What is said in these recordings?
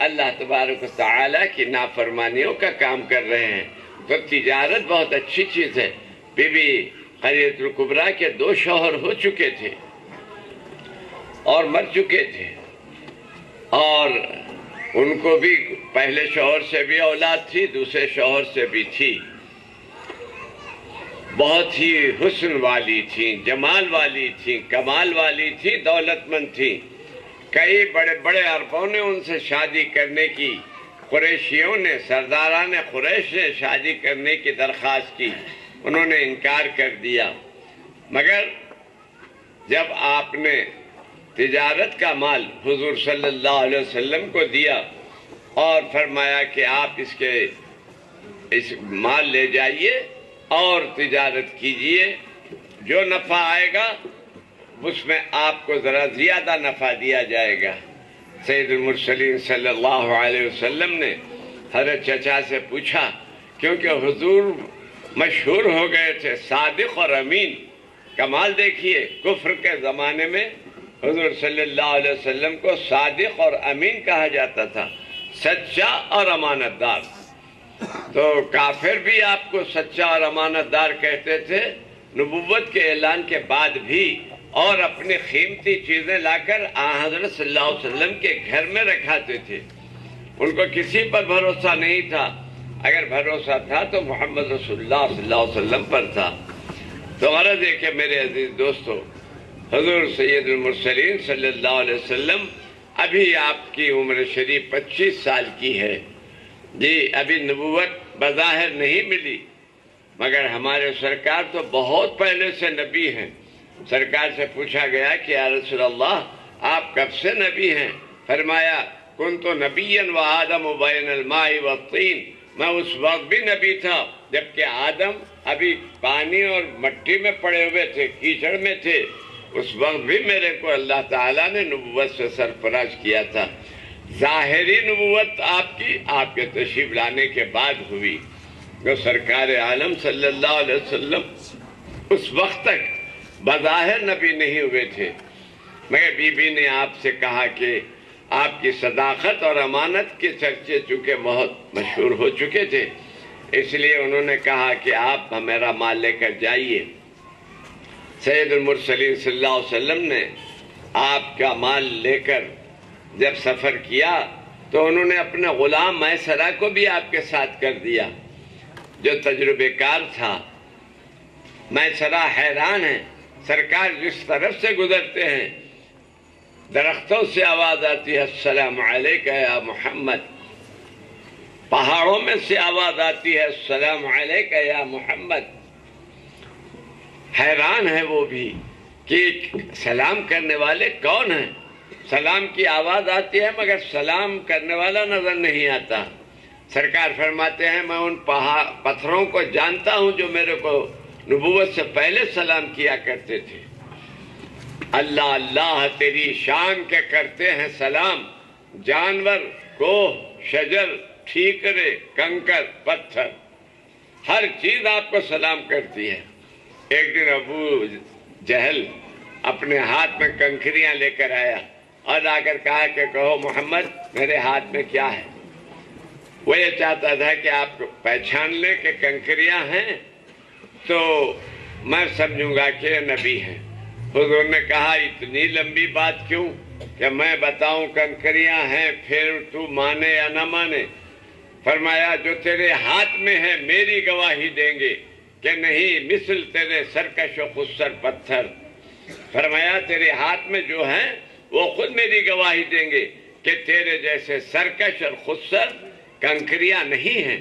اللہ تبارک و تعالیٰ کی نافرمانیوں کا کام کر رہے ہیں، تو تجارت بہت اچھی چیز ہے۔ بی بی خدیجہ الکبریٰ کے 2 شوہر ہو چکے تھے اور مر چکے تھے، اور ان کو بھی پہلے شوہر سے بھی اولاد تھی، دوسرے شوہر سے بھی تھی، بہت ہی حسن والی تھیں، جمال والی تھیں، کمال والی تھیں، دولت مند تھیں۔ کئی بڑے بڑے عربوں نے ان سے شادی کرنے کی، قریشیوں نے، سرداران قریش نے شادی کرنے کی درخواست کی، انہوں نے انکار کر دیا۔ مگر جب آپ نے تجارت کا مال حضور صلی اللہ علیہ وسلم کو دیا اور فرمایا کہ آپ اس مال لے جائیے اور تجارت کیجئے، جو نفع آئے گا اس میں آپ کو ذرا زیادہ نفع دیا جائے گا۔ سید المرسلین صلی اللہ علیہ وسلم نے حضرت چچا سے پوچھا، کیونکہ حضور مشہور ہو گئے تھے صادق اور امین۔ کمال دیکھیے، کفر کے زمانے میں حضور صلی اللہ علیہ وسلم کو صادق اور امین کہا جاتا تھا، سچا اور امانت دار۔ تو کافر بھی آپ کو سچا اور امانت دار کہتے تھے، نبوت کے اعلان کے بعد بھی، اور اپنی قیمتی چیزیں لا کر حضرت صلی اللہ علیہ وسلم کے گھر میں رکھاتے تھے۔ ان کو کسی پر بھروسہ نہیں تھا، اگر بھروسہ تھا تو محمد رسول اللہ صلی اللہ علیہ وسلم پر تھا۔ تو غرض ہے کہ میرے عزیز دوستو، حضور سید المرسلین صلی اللہ علیہ وسلم، ابھی آپ کی عمر شریف 25 سال کی ہے جی، ابھی نبوت بظاہر نہیں ملی، مگر ہمارے سرکار تو بہت پہلے سے نبی ہیں۔ سرکار سے پوچھا گیا کہ یا رسول اللہ آپ کب سے نبی ہیں؟ فرمایا کنت نبیا وآدم بین الماء والطین، میں اس وقت بھی نبی تھا جبکہ آدم ابھی پانی اور مٹی میں پڑے ہوئے تھے، کیچڑ میں تھے، اس وقت بھی میرے کو اللہ تعالیٰ نے نبوت سے سرفراز کیا تھا۔ ظاہری نبوت آپ کے تشریف لانے کے بعد ہوئی، جو سرکار عالم صلی اللہ علیہ وسلم اس وقت تک بظاہر نبی نہیں ہوئے تھے۔ مگر بی بی نے آپ سے کہا کہ آپ کی صداقت اور امانت کے چرچے چونکہ بہت مشہور ہو چکے تھے، اس لیے انہوں نے کہا کہ آپ میرا مال لے کر جائیے۔ سید المرسلین صلی اللہ علیہ وسلم نے آپ کا مال لے کر جب سفر کیا تو انہوں نے اپنے غلام میسرہ کو بھی آپ کے ساتھ کر دیا، جو تجربے کار تھا۔ میسرہ حیران ہے، سرکار جس طرف سے گزرتے ہیں درختوں سے آواز آتی ہے السلام علیکہ یا محمد، پہاڑوں میں سے آواز آتی ہے السلام علیکہ یا محمد۔ حیران ہے وہ بھی کہ سلام کرنے والے کون ہیں، سلام کی آواز آتی ہے مگر سلام کرنے والا نظر نہیں آتا۔ سرکار فرماتے ہیں میں ان پتھروں کو جانتا ہوں جو میرے کو نبوت سے پہلے سلام کیا کرتے تھے۔ اللہ اللہ تیری شان کے کرتے ہیں سلام، جانور، کوہ، شجر، ٹھیکرے، کنکر، پتھر، ہر چیز آپ کو سلام کرتی ہے۔ ایک دن ابو جہل اپنے ہاتھ میں کنکریاں لے کر آیا اور آ کر کہا کہ کہو محمد میرے ہاتھ میں کیا ہے۔ وہ یہ چاہتا تھا کہ آپ پہچان لیں کہ کنکریاں ہیں تو میں سمجھوں گا کہ نبی ہیں۔ حضور نے کہا اتنی لمبی بات کیوں کہ میں بتاؤں کنکریاں ہیں پھر تو مانے یا نہ مانے؟ فرمایا جو تیرے ہاتھ میں ہے میری گواہی دیں گے کہ نہیں مثل تیرے سرکش و خسر پتھر۔ فرمایا تیرے ہاتھ میں جو ہیں وہ خود میری گواہی دیں گے کہ تیرے جیسے سرکش اور خسر کنکریاں نہیں ہیں۔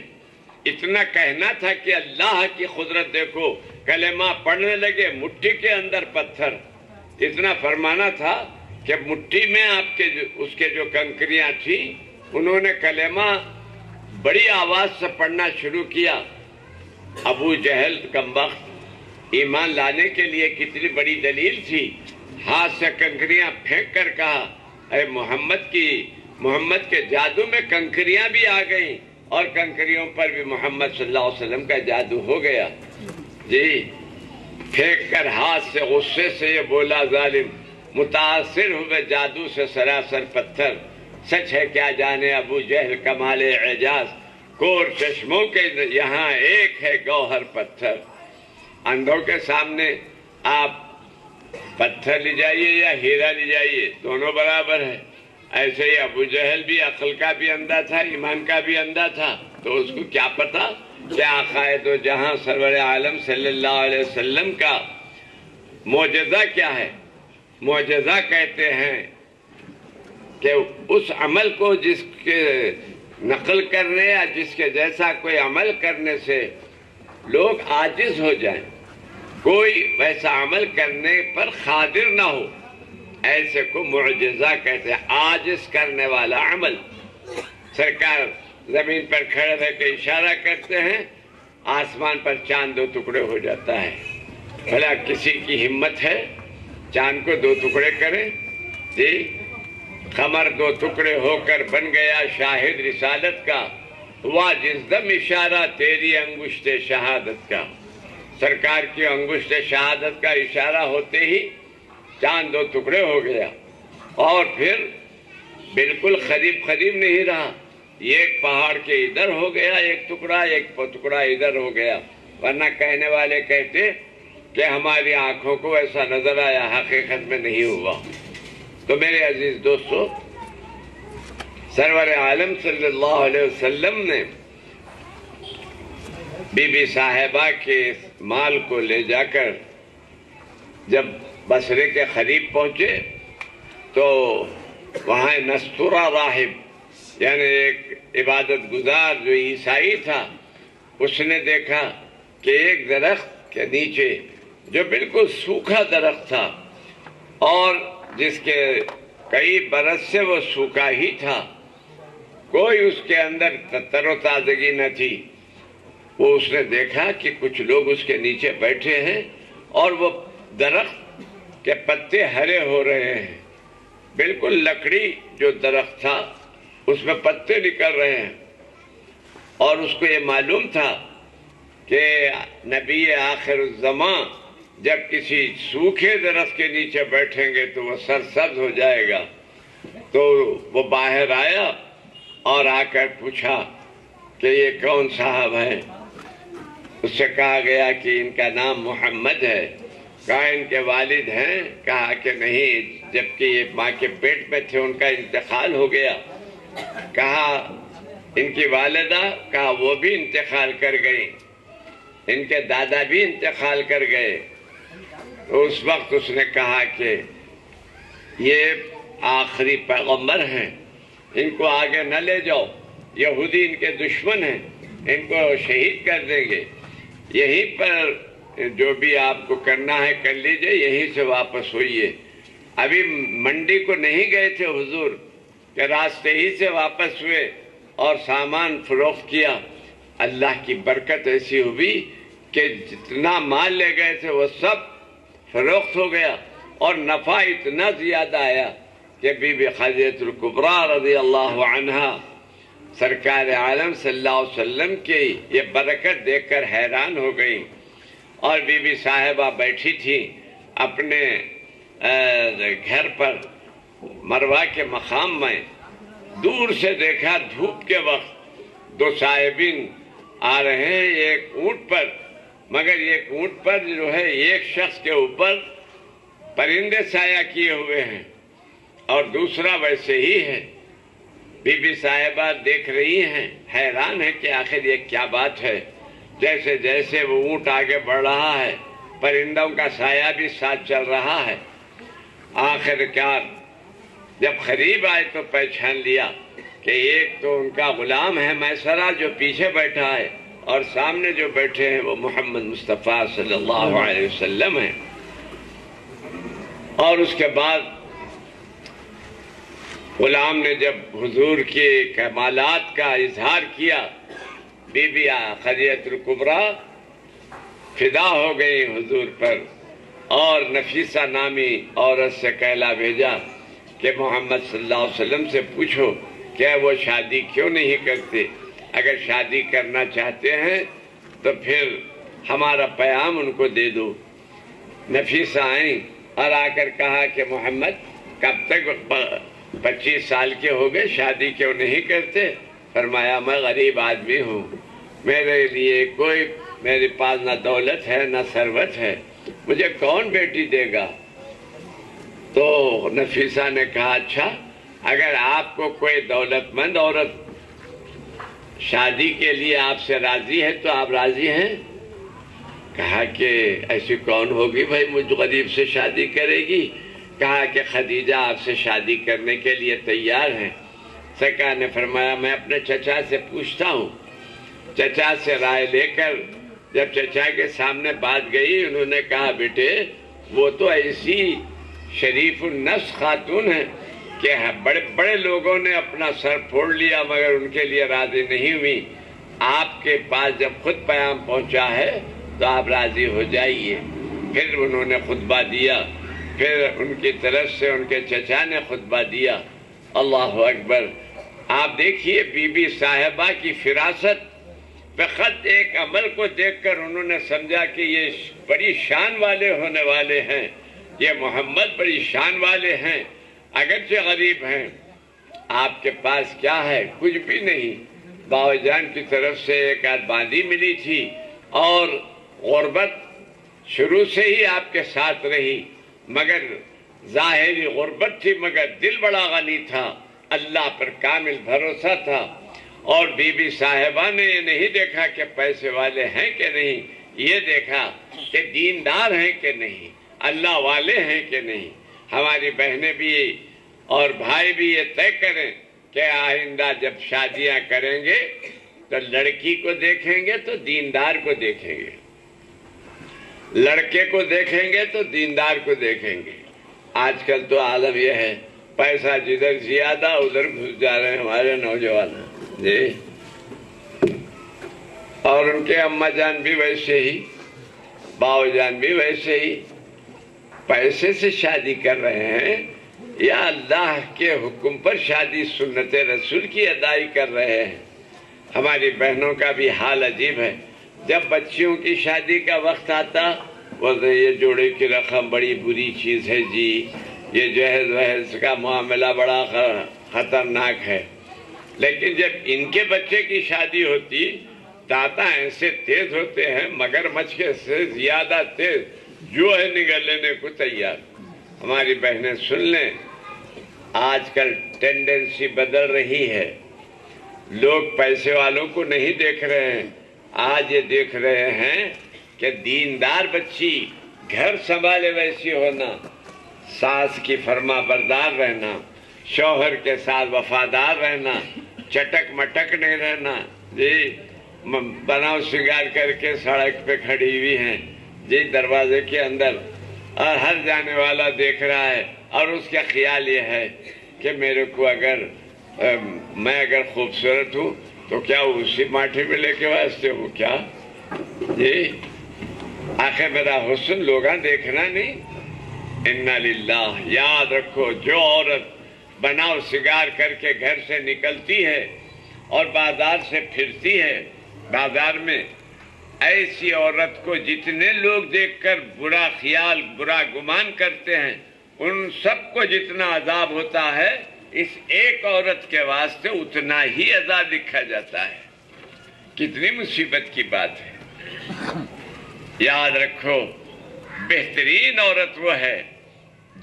اتنا کہنا تھا کہ اللہ کی قدرت دیکھو، کلمہ پڑھنے لگے مٹھی کے اندر پتھر۔ اتنا فرمانا تھا کہ مٹھی میں آپ کے اس کے جو کنکریاں تھیں انہوں نے کلمہ بڑی آواز سے پڑھنا شروع کیا۔ ابو جہل کمبخت ایمان لانے کے لیے کتنی بڑی دلیل تھی، ہاتھ سے کنکریاں پھینک کر کہا اے محمد کے جادو میں کنکریاں بھی آ گئیں اور کنکریوں پر بھی محمد صلی اللہ علیہ وسلم کا جادو ہو گیا۔ جی پھینک کر ہاتھ سے غصے سے یہ بولا ظالم، متاثر ہوئے جادو سے سراسر پتھر، سچ ہے کیا جانے ابو جہل کمال اعجاز، کور چشموں کے یہاں ایک ہے گوہر پتھر۔ اندھوں کے سامنے آپ پتھر لے جائیے یا ہیرا لے جائیے، دونوں برابر ہے۔ ایسے ہی ابو جہل بھی عقل کا بھی اندھا تھا، ایمان کا بھی اندھا تھا، تو اس کو کیا پتا کہ آقائے دو جہاں سرور عالم صلی اللہ علیہ وسلم کا معجزہ کیا ہے۔ معجزہ کہتے ہیں کہ اس عمل کو جس کے نقل کرنے یا جس کے جیسا کوئی عمل کرنے سے لوگ عاجز ہو جائیں، کوئی ویسا عمل کرنے پر قادر نہ ہو، ایسے کو معجزہ کہتے ہیں، عاجز کرنے والا عمل۔ سرکار زمین پر کھڑے رہ کے اشارہ کرتے ہیں، آسمان پر چاند دو ٹکڑے ہو جاتا ہے۔ بھلا کسی کی ہمت ہے چاند کو دو ٹکڑے کرے؟ جی، قمر دو ٹکڑے ہو کر بن گیا شاہد رسالت کا، ہوا جس دم اشارہ تیری انگشت شہادت کا۔ سرکار کی انگشت شہادت کا اشارہ ہوتے ہی چاند دو ٹکڑے ہو گیا، اور پھر بالکل قریب قریب نہیں رہا، ایک پہاڑ کے ادھر ہو گیا ایک ٹکڑا، ایک ٹکڑا ادھر ہو گیا، ورنہ کہنے والے کہتے کہ ہماری آنکھوں کو ایسا نظر آیا، حقیقت میں نہیں ہوا۔ تو میرے عزیز دوستو، سرور عالم صلی اللہ علیہ وسلم نے بی بی صاحبہ کے مال کو لے جا کر جب بصرے کے قریب پہنچے تو وہاں نستورہ راہب، یعنی ایک عبادت گزار جو عیسائی تھا، اس نے دیکھا کہ ایک درخت کے نیچے جو بالکل سوکھا درخت تھا اور جس کے کئی برس سے وہ سوکھا ہی تھا، کوئی اس کے اندر تر و تازگی نہ تھی، وہ اس نے دیکھا کہ کچھ لوگ اس کے نیچے بیٹھے ہیں اور وہ درخت کے پتے ہرے ہو رہے ہیں، بالکل لکڑی جو درخت تھا اس میں پتے نکل رہے ہیں، اور اس کو یہ معلوم تھا کہ نبی آخر الزمان جب کسی سوکھے درخت کے نیچے بیٹھیں گے تو وہ سرسبز ہو جائے گا۔ تو وہ باہر آیا اور آ کر پوچھا کہ یہ کون صاحب ہیں؟ اس سے کہا گیا کہ ان کا نام محمد ہے۔ کہا ان کے والد ہیں؟ کہا کہ نہیں، جبکہ یہ ماں کے پیٹ میں تھے ان کا انتقال ہو گیا۔ کہا ان کی والدہ؟ کہا وہ بھی انتقال کر گئی، ان کے دادا بھی انتقال کر گئے۔ تو اس وقت اس نے کہا کہ یہ آخری پیغمبر ہیں، ان کو آگے نہ لے جاؤ، یہودی ان کے دشمن ہیں، ان کو شہید کر دیں گے، یہیں پر جو بھی آپ کو کرنا ہے کر لیجئے، یہیں سے واپس ہوئیے۔ ابھی منڈی کو نہیں گئے تھے حضور کہ راستے ہی سے واپس ہوئے اور سامان فروخت کیا۔ اللہ کی برکت ایسی ہوئی کہ جتنا مال لے گئے تھے وہ سب فروخت ہو گیا، اور نفع اتنا زیادہ آیا کہ بی بی خدیجہ الکبریٰ رضی اللہ عنہا سرکار عالم صلی اللہ علیہ وسلم کی یہ برکت دیکھ کر حیران ہو گئی۔ اور بی بی صاحبہ بیٹھی تھی اپنے گھر پر مروہ کے مقام میں، دور سے دیکھا دھوپ کے وقت دو صاحبین آ رہے ہیں ایک اونٹ پر، مگر ایک اونٹ پر جو ہے ایک شخص کے اوپر پرندے سایہ کیے ہوئے ہیں اور دوسرا ویسے ہی ہے۔ بی بی صاحبہ دیکھ رہی ہیں، حیران ہے کہ آخر یہ کیا بات ہے۔ جیسے جیسے وہ اونٹ آگے بڑھ رہا ہے پرندوں کا سایہ بھی ساتھ چل رہا ہے۔ آخر کار جب قریب آئے تو پہچان لیا کہ ایک تو ان کا غلام ہے میسرہ جو پیچھے بیٹھا ہے، اور سامنے جو بیٹھے ہیں وہ محمد مصطفیٰ صلی اللہ علیہ وسلم ہیں۔ اور اس کے بعد غلام نے جب حضور کے کمالات کا اظہار کیا، بی بی خدیجہ الکبریٰ فدا ہو گئی حضور پر، اور نفیسہ نامی عورت سے کہلا بھیجا کہ محمد صلی اللہ علیہ وسلم سے پوچھو کہ وہ شادی کیوں نہیں کرتے، اگر شادی کرنا چاہتے ہیں تو پھر ہمارا پیام ان کو دے دو۔ نفیسہ آئیں اور آ کر کہا کہ محمد کب تک 25 سال کے ہو گئے، شادی کیوں نہیں کرتے؟ فرمایا میں غریب آدمی ہوں، میرے لیے میرے پاس نہ دولت ہے نہ ثروت ہے، مجھے کون بیٹی دے گا؟ تو نفیسہ نے کہا اچھا اگر آپ کو کوئی دولت مند عورت شادی کے لیے آپ سے راضی ہے تو آپ راضی ہیں؟ کہا کہ ایسی کون ہوگی بھائی مجھ غریب سے شادی کرے گی؟ کہا کہ خدیجہ آپ سے شادی کرنے کے لیے تیار ہیں۔ سرکار نے فرمایا میں اپنے چچا سے پوچھتا ہوں۔ چچا سے رائے لے کر جب چچا کے سامنے بات گئی، انہوں نے کہا بیٹے وہ تو ایسی شریف النفس خاتون ہے کہ بڑے بڑے لوگوں نے اپنا سر پھوڑ لیا مگر ان کے لیے راضی نہیں ہوئی، آپ کے پاس جب خود پیام پہنچا ہے تو آپ راضی ہو جائیے۔ پھر انہوں نے خطبہ دیا، پھر ان کی طرف سے ان کے چچا نے خطبہ دیا۔ اللہ اکبر! آپ دیکھیے بی بی صاحبہ کی فراست، فقط ایک عمل کو دیکھ کر انہوں نے سمجھا کہ یہ بڑی شان والے ہونے والے ہیں، یہ محمد بڑی شان والے ہیں، اگرچہ غریب ہیں۔ آپ کے پاس کیا ہے؟ کچھ بھی نہیں۔ باو جان کی طرف سے ایک آدھ باندی ملی تھی اور غربت شروع سے ہی آپ کے ساتھ رہی، مگر ظاہری غربت تھی مگر دل بڑا غنی تھا، اللہ پر کامل بھروسہ تھا۔ اور بی بی صاحبہ نے یہ نہیں دیکھا کہ پیسے والے ہیں کہ نہیں، یہ دیکھا کہ دیندار ہیں کہ نہیں، اللہ والے ہیں کہ نہیں۔ ہماری بہنیں بھی اور بھائی بھی یہ طے کریں کہ آئندہ جب شادیاں کریں گے تو لڑکی کو دیکھیں گے تو دیندار کو دیکھیں گے، لڑکے کو دیکھیں گے تو دیندار کو دیکھیں گے۔ آج کل تو عالم یہ ہے پیسہ جدھر زیادہ ادھر گھس جا رہے ہیں ہمارے نوجوان جی، اور ان کے اماں جان بھی ویسے ہی، باو جان بھی ویسے ہی پیسے سے شادی کر رہے ہیں یا اللہ کے حکم پر شادی سنت رسول کی ادائی کر رہے ہیں۔ ہماری بہنوں کا بھی حال عجیب ہے، جب بچیوں کی شادی کا وقت آتا بولتے یہ جوڑے کی رقم بڑی بری چیز ہے جی، یہ جہیز وہیز کا معاملہ بڑا خطرناک ہے، لیکن جب ان کے بچے کی شادی ہوتی داتا ایسے تیز ہوتے ہیں مگر مچھ کے سے زیادہ تیز، جو ہے نگل لینے کو تیار۔ ہماری بہنیں سن لیں، آج کل ٹینڈنسی بدل رہی ہے، لوگ پیسے والوں کو نہیں دیکھ رہے ہیں، آج یہ دیکھ رہے ہیں کہ دیندار بچی گھر سنبھالے ویسی ہونا، ساس کی فرما بردار رہنا، شوہر کے ساتھ وفادار رہنا، چٹک مٹک نہیں رہنا جی، بناؤ سنگار کر کے سڑک پہ کھڑی ہوئی ہیں جی دروازے کے اندر، اور ہر جانے والا دیکھ رہا ہے اور اس کا خیال یہ ہے کہ میرے کو میں اگر خوبصورت ہوں تو کیا اسی ماٹھی میں لے کے واسطے ہوں کیا جی؟ آخر میرا حسن لوگاں دیکھنا نہیں۔ انا للہ، یاد رکھو جو عورت بناؤ سنگار کر کے گھر سے نکلتی ہے اور بازار سے پھرتی ہے، بازار میں ایسی عورت کو جتنے لوگ دیکھ کر برا خیال برا گمان کرتے ہیں، ان سب کو جتنا عذاب ہوتا ہے اس ایک عورت کے واسطے اتنا ہی عذاب لکھا جاتا ہے۔ کتنی مصیبت کی بات ہے۔ یاد رکھو بہترین عورت وہ ہے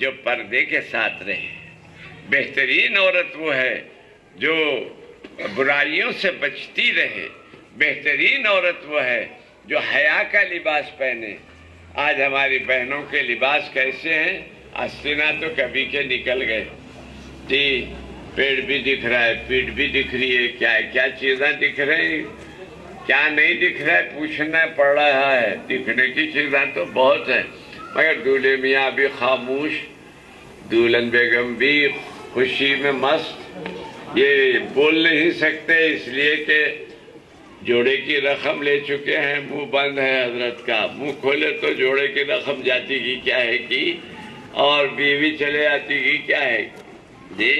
جو پردے کے ساتھ رہے، بہترین عورت وہ ہے جو برائیوں سے بچتی رہے، بہترین عورت وہ ہے جو حیا کا لباس پہنے۔ آج ہماری بہنوں کے لباس کیسے ہیں؟ آستینہ تو کبھی کے نکل گئے جی، پیڑ بھی دکھ رہا ہے، پیٹ بھی دکھ رہی ہے، کیا کیا چیزیں دکھ رہی، کیا نہیں دکھ رہا ہے پوچھنا پڑ رہا ہے۔ دکھنے کی چیزیں تو بہت ہیں مگر دولہے میاں بھی خاموش، دولہن بیگم بھی خوشی میں مست، یہ بول نہیں سکتے اس لیے کہ جوڑے کی رقم لے چکے ہیں، منہ بند ہے حضرت کا، منہ کھولے تو جوڑے کی رقم جاتی کی کیا ہے کی، اور بیوی چلے آتی کی کیا ہے جی۔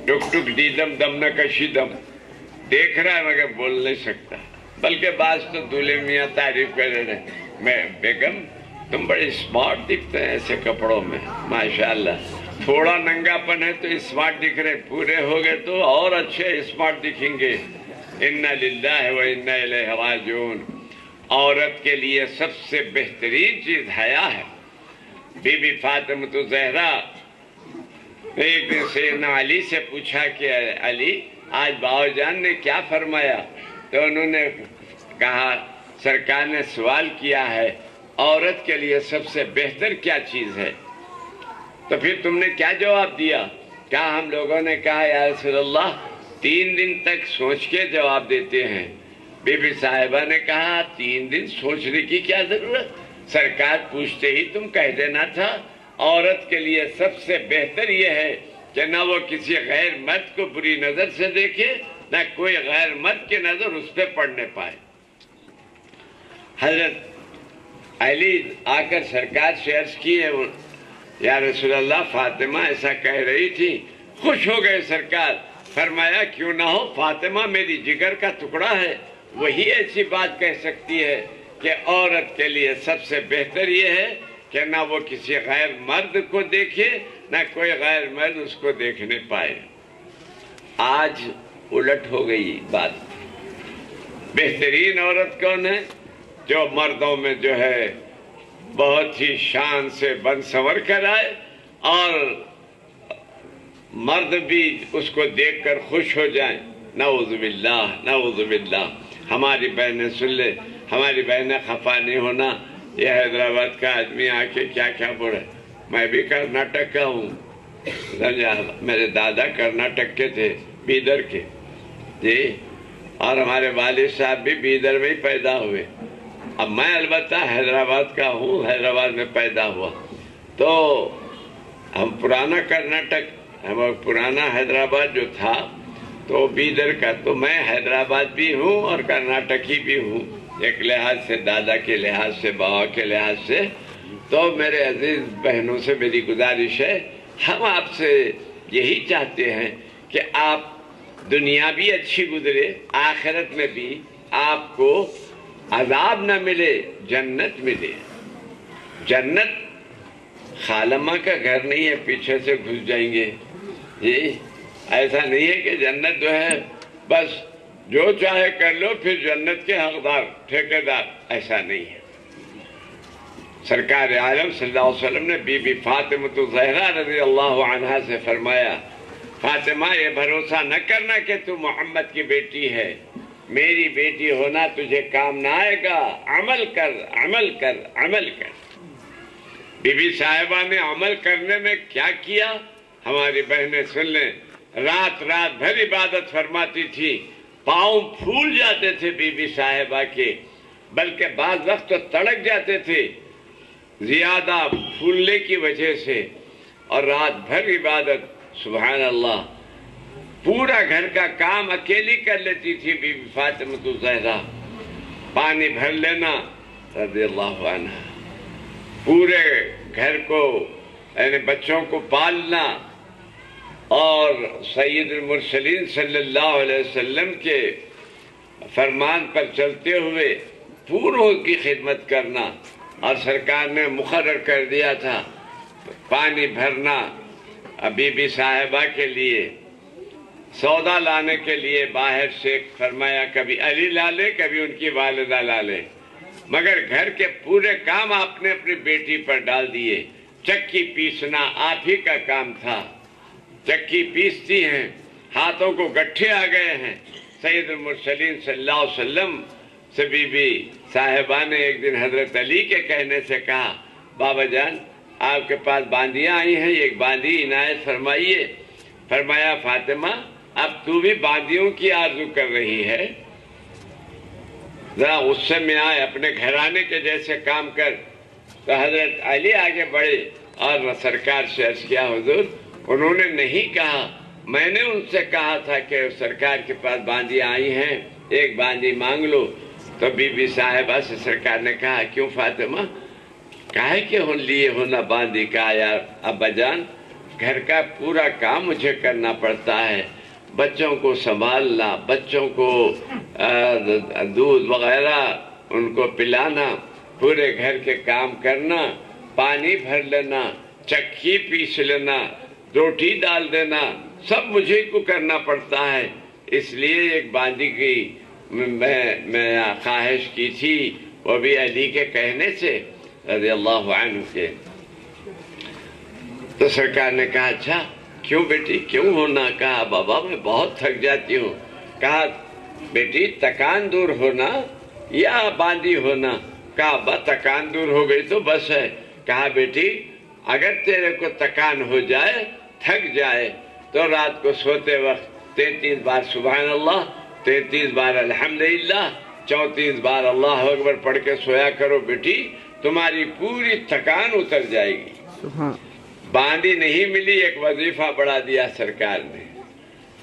ٹک ٹک دیدم دم نہ کشی دم، دیکھ رہا ہے مگر بول نہیں سکتا، بلکہ بعض تو دولہے میاں تعریف کر رہے ہیں، میں بیگم تم بڑے اسمارٹ دکھتے ہیں ایسے کپڑوں میں، ماشاءاللہ تھوڑا ننگاپن ہے تو اسمارٹ دکھ رہے، پورے ہو گئے تو اور اچھے اسمارٹ دکھیں گے۔ انا للہ و انا الیہ راجعون۔ عورت کے لیے سب سے بہترین چیز حیا ہے۔ بی بی فاطمہ الزہرا ایک دن سیدنا علی سے پوچھا کہ علی آج باو جان نے کیا فرمایا؟ تو انہوں نے کہا سرکار نے سوال کیا ہے عورت کے لیے سب سے بہتر کیا چیز ہے؟ تو پھر تم نے کیا جواب دیا؟ کہا ہم لوگوں نے کہا یا رسول اللہ 3 دن تک سوچ کے جواب دیتے ہیں۔ بی بی صاحبہ نے کہا 3 دن سوچنے کی کیا ضرورت؟ سرکار پوچھتے ہی تم کہہ دینا تھا عورت کے لیے سب سے بہتر یہ ہے کہ نہ وہ کسی غیر مرد کو بری نظر سے دیکھے، نہ کوئی غیر مرد کی نظر اس پہ پڑنے پائے۔ حضرت علی آ کر سرکار سے عرض کی ہے یا رسول اللہ فاطمہ ایسا کہہ رہی تھی، خوش ہو گئے سرکار۔ فرمایا کیوں نہ ہو، فاطمہ میری جگر کا ٹکڑا ہے، وہی ایسی بات کہہ سکتی ہے کہ عورت کے لیے سب سے بہتر یہ ہے کہ نہ وہ کسی غیر مرد کو دیکھے، نہ کوئی غیر مرد اس کو دیکھنے پائے۔ آج الٹ ہو گئی بات۔ بہترین عورت کون ہے؟ جو مردوں میں جو ہے بہت ہی شان سے بن سنور کر آئے اور مرد بھی اس کو دیکھ کر خوش ہو جائیں۔ نعوذ باللہ نعوذ باللہ۔ ہماری بہنیں سن لے، ہماری بہنیں خفا نہیں ہونا، یہ حیدرآباد کا آدمی آ کے کیا کیا بول رہا ہے۔ میں بھی کرناٹک کا ہوں، میرے دادا کرناٹک کے تھے، بیدر کے جی، اور ہمارے والد صاحب بھی بیدر میں ہی پیدا ہوئے۔ اب میں البتہ حیدرآباد کا ہوں، حیدرآباد میں پیدا ہوا، تو ہم پرانا کرناٹک، ہم پرانا حیدرآباد جو تھا تو بیدر کا، تو میں حیدرآباد بھی ہوں اور کرناٹکی بھی ہوں، ایک لحاظ سے دادا کے لحاظ سے، بابا کے لحاظ سے۔ تو میرے عزیز بہنوں سے میری گزارش ہے، ہم آپ سے یہی چاہتے ہیں کہ آپ دنیا بھی اچھی گزرے، آخرت میں بھی آپ کو عذاب نہ ملے، جنت ملے۔ جنت خالمہ کا گھر نہیں ہے پیچھے سے گھس جائیں گے جی، ایسا نہیں ہے کہ جنت جو ہے بس جو چاہے کر لو پھر جنت کے حقدار ٹھیکیدار، ایسا نہیں ہے۔ سرکار عالم صلی اللہ علیہ وسلم نے بی بی فاطمہ الزہرا رضی اللہ عنہا سے فرمایا فاطمہ یہ بھروسہ نہ کرنا کہ تو محمد کی بیٹی ہے، میری بیٹی ہونا تجھے کام نہ آئے گا، عمل کر عمل کر عمل کر۔ بی بی صاحبہ نے عمل کرنے میں کیا کیا ہماری بہنیں سن لیں، رات رات بھر عبادت فرماتی تھی، پاؤں پھول جاتے تھے بی بی صاحبہ کے، بلکہ بعض وقت تو تڑک جاتے تھے زیادہ پھولنے کی وجہ سے، اور رات بھر عبادت۔ سبحان اللہ، پورا گھر کا کام اکیلی کر لیتی تھی بی بی فاطمہ الزہرا، پانی بھر لینا رضی اللہ عنہ، پورے گھر کو یعنی بچوں کو پالنا، اور سید المرسلین صلی اللہ علیہ وسلم کے فرمان پر چلتے ہوئے پوروں کی خدمت کرنا، اور سرکار نے مقرر کر دیا تھا پانی بھرنا بی بی صاحبہ کے لیے، سودا لانے کے لیے باہر سے فرمایا کبھی علی لا لے کبھی ان کی والدہ لا لے، مگر گھر کے پورے کام آپ نے اپنی بیٹی پر ڈال دیے۔ چکی پیسنا آپ ہی کا کام تھا، چکی پیستی ہیں، ہاتھوں کو گٹھے آ گئے ہیں۔ سید المرسلین صلی اللہ علیہ وسلم سے بی بی صاحبہ نے ایک دن حضرت علی کے کہنے سے کہا بابا جان آپ کے پاس باندیاں آئی ہیں، ایک باندی عنایت فرمائیے۔ فرمایا فاطمہ اب تو بھی باندیوں کی آرزو کر رہی ہے، ذرا غصے میں آئے، اپنے گھرانے کے جیسے کام کر۔ تو حضرت علی آگے بڑھے اور سرکار سے عرض کیا حضور انہوں نے نہیں کہا، میں نے ان سے کہا تھا کہ سرکار کے پاس باندیاں آئی ہیں، ایک باندی مانگ لو۔ تو بی بی صاحبہ سے سرکار نے کہا کیوں فاطمہ، کہے کہ لیے ہونا باندی کا؟ یار ابا جان گھر کا پورا کام مجھے کرنا پڑتا ہے، بچوں کو سنبھالنا، بچوں کو دودھ وغیرہ ان کو پلانا، پورے گھر کے کام کرنا، پانی بھر لینا، چکی پیس لینا، روٹی ڈال دینا سب مجھے کو کرنا پڑتا ہے. اس لیے ایک باندی کی میں خواہش کی تھی، وہ بھی علی کے کہنے سے رضی اللہ عنہ کے. تو سرکار نے کہا اچھا کیوں بیٹی کیوں ہونا؟ کہا بابا میں بہت تھک جاتی ہوں. کہا بیٹی تکان دور ہونا یا باندھی ہونا؟ کہا ابا تکان دور ہو گئی تو بس ہے. کہا بیٹی اگر تیرے کو تکان ہو جائے تھک جائے تو رات کو سوتے وقت 33 بار سبحان اللہ، 33 بار الحمدللہ، 34 بار اللہ اکبر پڑھ کے سویا کرو بیٹی، تمہاری پوری تکان اتر جائے گی. باندھی نہیں ملی، ایک وظیفہ بڑھا دیا سرکار نے.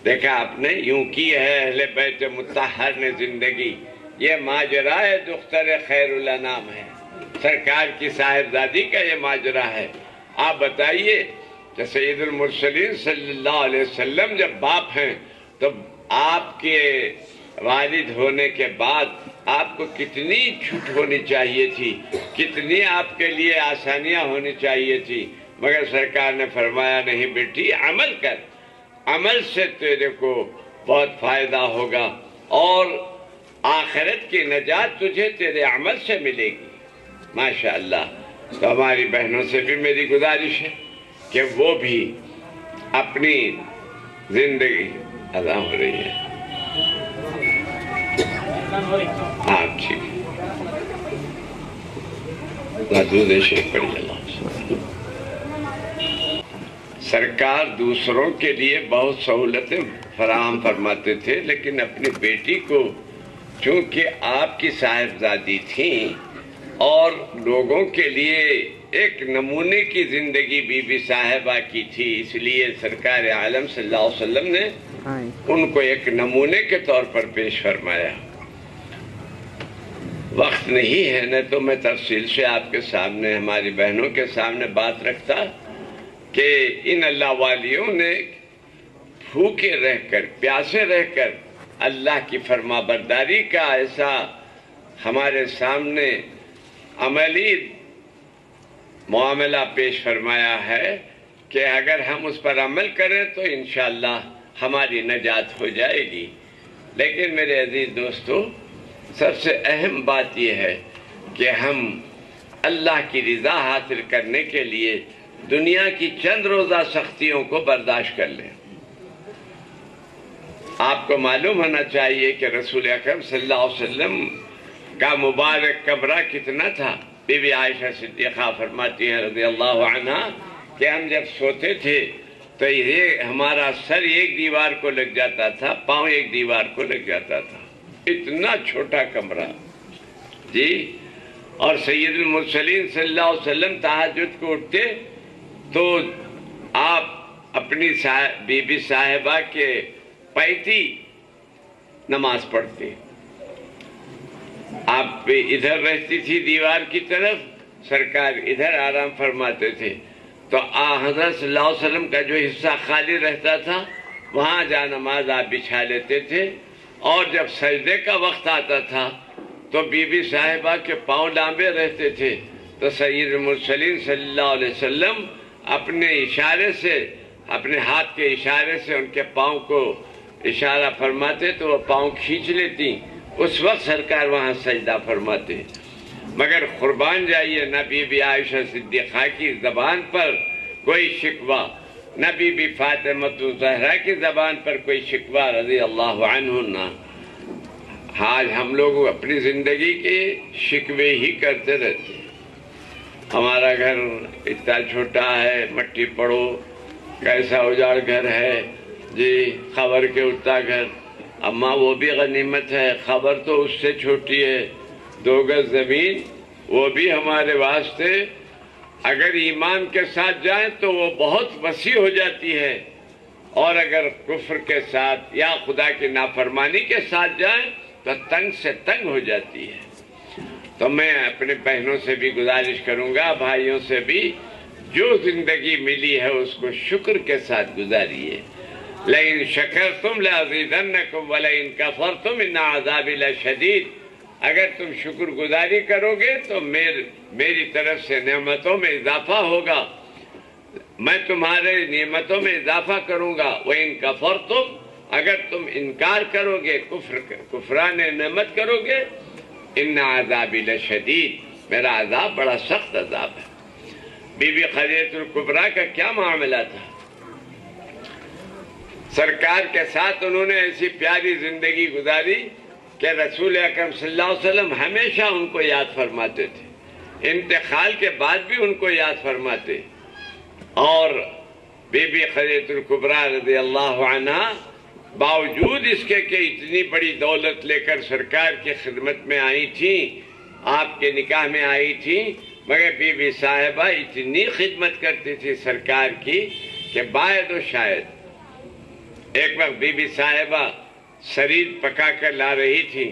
دیکھا آپ نے یوں کی ہے اہل بیت مطہر نے زندگی. یہ ماجرا دختر خیر الانام ہے، سرکار کی صاحبزادی کا یہ ماجرا ہے. آپ بتائیے کہ سید المرسلین صلی اللہ علیہ وسلم جب باپ ہیں تو آپ کے والد ہونے کے بعد آپ کو کتنی چھوٹ ہونی چاہیے تھی، کتنی آپ کے لیے آسانیاں ہونی چاہیے تھی، مگر سرکار نے فرمایا نہیں بیٹی عمل کر، عمل سے تیرے کو بہت فائدہ ہوگا اور آخرت کی نجات تجھے تیرے عمل سے ملے گی. ماشاءاللہ. تو ہماری بہنوں سے بھی میری گزارش ہے کہ وہ بھی اپنی زندگی ادا ہو رہی ہے. ہاں ٹھیک ہے. سرکار دوسروں کے لیے بہت سہولتیں فراہم فرماتے تھے، لیکن اپنی بیٹی کو چونکہ آپ کی صاحبزادی تھیں اور لوگوں کے لیے ایک نمونے کی زندگی بی بی صاحبہ کی تھی، اس لیے سرکار عالم صلی اللہ علیہ وسلم نے ان کو ایک نمونے کے طور پر پیش فرمایا. وقت نہیں ہے نہ تو میں تفصیل سے آپ کے سامنے ہماری بہنوں کے سامنے بات رکھتا کہ ان اللہ والیوں نے بھوکے رہ کر پیاسے رہ کر اللہ کی فرما برداری کا ایسا ہمارے سامنے عملی معاملہ پیش فرمایا ہے کہ اگر ہم اس پر عمل کریں تو انشاءاللہ ہماری نجات ہو جائے گی. لیکن میرے عزیز دوستو، سب سے اہم بات یہ ہے کہ ہم اللہ کی رضا حاصل کرنے کے لیے دنیا کی چند روزہ سختیوں کو برداشت کر لیں. آپ کو معلوم ہونا چاہیے کہ رسول اکرم صلی اللہ علیہ وسلم کا مبارک کمرہ کتنا تھا. بی بی عائشہ صدیقہ فرماتی ہیں رضی اللہ عنہ کہ ہم جب سوتے تھے تو یہ ہمارا سر ایک دیوار کو لگ جاتا تھا، پاؤں ایک دیوار کو لگ جاتا تھا. اتنا چھوٹا کمرہ جی. اور سید المرسلین صلی اللہ علیہ وسلم تہجد کو اٹھتے تو آپ اپنی بی بی صاحبہ کے پیتی نماز پڑھتے. آپ ادھر رہتی تھی دیوار کی طرف، سرکار ادھر آرام فرماتے تھے. تو حضرت صلی اللہ علیہ وسلم کا جو حصہ خالی رہتا تھا وہاں جا نماز آپ بچھا لیتے تھے. اور جب سجدے کا وقت آتا تھا تو بی بی صاحبہ کے پاؤں لامبے رہتے تھے تو سید المرسلین صلی اللہ علیہ وسلم اپنے اشارے سے، اپنے ہاتھ کے اشارے سے ان کے پاؤں کو اشارہ فرماتے تو وہ پاؤں کھینچ لیتی. اس وقت سرکار وہاں سجدہ فرماتے. مگر قربان جائیے نہ بی بی عائشہ صدیقہ کی زبان پر کوئی شکوہ، نہ بی بی فاطمہ زہرا کی زبان پر کوئی شکوہ رضی اللہ عنہ. آج ہم لوگ اپنی زندگی کے شکوے ہی کرتے رہتے. ہمارا گھر اتنا چھوٹا ہے، مٹی پڑو، کیسا اجاڑ گھر ہے جی، خبر کے اٹھتا گھر. اماں وہ بھی غنیمت ہے، خبر تو اس سے چھوٹی ہے. 2 گز زمین وہ بھی ہمارے واسطے اگر ایمان کے ساتھ جائیں تو وہ بہت وسیع ہو جاتی ہے، اور اگر کفر کے ساتھ یا خدا کی نافرمانی کے ساتھ جائیں تو تنگ سے تنگ ہو جاتی ہے. تو میں اپنے بہنوں سے بھی گزارش کروں گا، بھائیوں سے بھی، جو زندگی ملی ہے اس کو شکر کے ساتھ گزاریے. لئن شکرتم لازیدنکم ولئن کفرتم ان عذابی لشدید. اگر تم شکر گزاری کرو گے تو میری طرف سے نعمتوں میں اضافہ ہوگا، میں تمہارے نعمتوں میں اضافہ کروں گا، وَإِن كَفَرْتُمْ، اگر تم انکار کرو گے، کفران نعمت کرو گے، ان عذابی لشدید، میرا عذاب بڑا سخت عذاب ہے۔ بی بی خدیجہ الکبریٰ کا کیا معاملہ تھا؟ سرکار کے ساتھ انہوں نے ایسی پیاری زندگی گزاری کہ رسول اکرم صلی اللہ علیہ وسلم ہمیشہ ان کو یاد فرماتے تھے، انتقال کے بعد بھی ان کو یاد فرماتے۔ اور بی بی خدیجہ الکبریٰ رضی اللہ عنہ باوجود اس کے کہ اتنی بڑی دولت لے کر سرکار کی خدمت میں آئی تھیں، آپ کے نکاح میں آئی تھیں، مگر بی بی صاحبہ اتنی خدمت کرتی تھی سرکار کی کہ باید و شاید۔ ایک وقت بی بی صاحبہ سرید پکا کر لا رہی تھی۔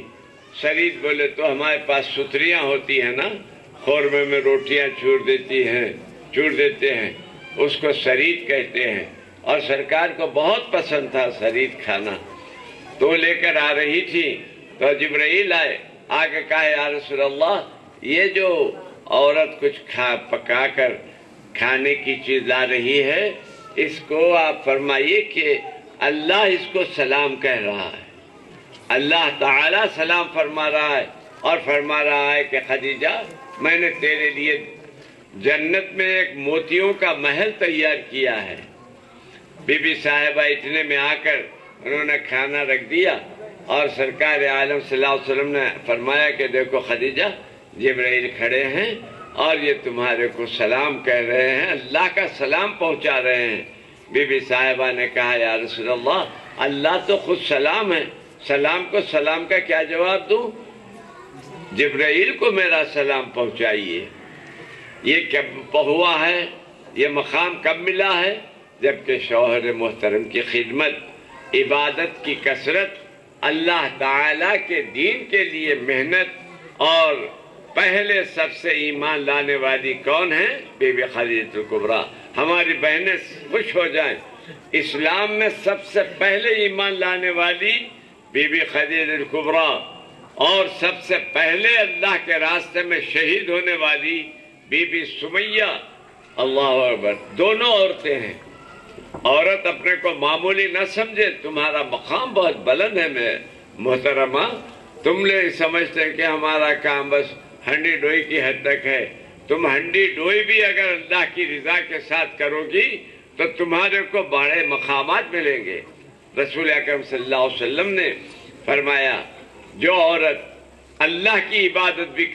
سرید بولے تو ہمارے پاس ستریاں ہوتی ہیں نا، خورمے میں روٹیاں چور دیتے ہیں، اس کو سرید کہتے ہیں، اور سرکار کو بہت پسند تھا سرید کھانا، تو لے کر آ رہی تھی تو جبرائیل آئے، آ کے کہا یا رسول اللہ یہ جو عورت کچھ پکا کر کھانے کی چیز لا رہی ہے، اس کو آپ فرمائیے کہ اللہ اس کو سلام کہہ رہا ہے، اللہ تعالی سلام فرما رہا ہے، اور فرما رہا ہے کہ خدیجہ میں نے تیرے لیے جنت میں ایک موتیوں کا محل تیار کیا ہے۔ بی بی صاحبہ اتنے میں آ کر انہوں نے کھانا رکھ دیا، اور سرکار عالم صلی اللہ علیہ وسلم نے فرمایا کہ دیکھو خدیجہ جبرائیل کھڑے ہیں اور یہ تمہارے کو سلام کہہ رہے ہیں، اللہ کا سلام پہنچا رہے ہیں۔ بی بی صاحبہ نے کہا یا رسول اللہ اللہ تو خود سلام ہے، سلام کو سلام کا کیا جواب دوں؟ جبرائیل کو میرا سلام پہنچائیے۔ یہ کب ہوا ہے، یہ مقام کب ملا ہے؟ جبکہ شوہر محترم کی خدمت، عبادت کی کثرت، اللہ تعالیٰ کے دین کے لیے محنت، اور پہلے سب سے ایمان لانے والی کون ہے؟ بی بی خدیجہ الکبریٰ۔ ہماری بہنیں خوش ہو جائیں، اسلام میں سب سے پہلے ایمان لانے والی بی بی خدیجہ الکبریٰ، اور سب سے پہلے اللہ کے راستے میں شہید ہونے والی بی بی سمیہ۔ اللہ اکبر، دونوں عورتیں ہیں۔ عورت اپنے کو معمولی نہ سمجھے، تمہارا مقام بہت بلند ہے میں محترمہ، تم لوگ سمجھتے ہیں کہ ہمارا کام بس ہنڈی ڈوئی کی حد تک ہے، تم ہنڈی ڈوئی بھی اگر اللہ کی رضا کے ساتھ کرو گی تو تمہارے کو بڑے مقامات ملیں گے۔ رسول اکرم صلی اللہ علیہ وسلم نے فرمایا جو عورت اللہ کی عبادت بھی